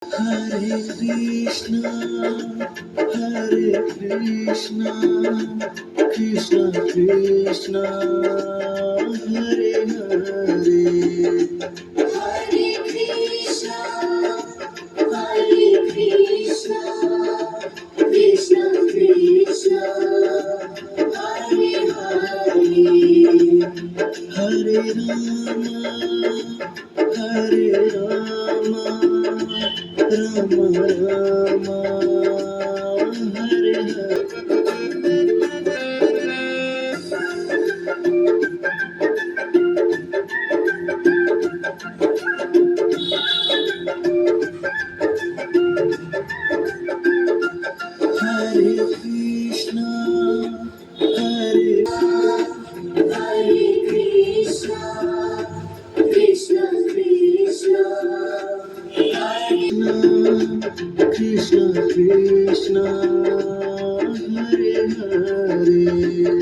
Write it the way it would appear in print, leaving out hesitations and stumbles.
Hare Krishna, Hare Krishna, Krishna Krishna, Hare Hare. Hare Krishna, Hare Krishna, Krishna Krishna, Hare Hare. Hare Rama, Hare Rama, Rama Rama, Hare Hare. Hare Krishna, Hare Hare Krishna, Krishna Krishna, Krishna Krishna, Hare Hare.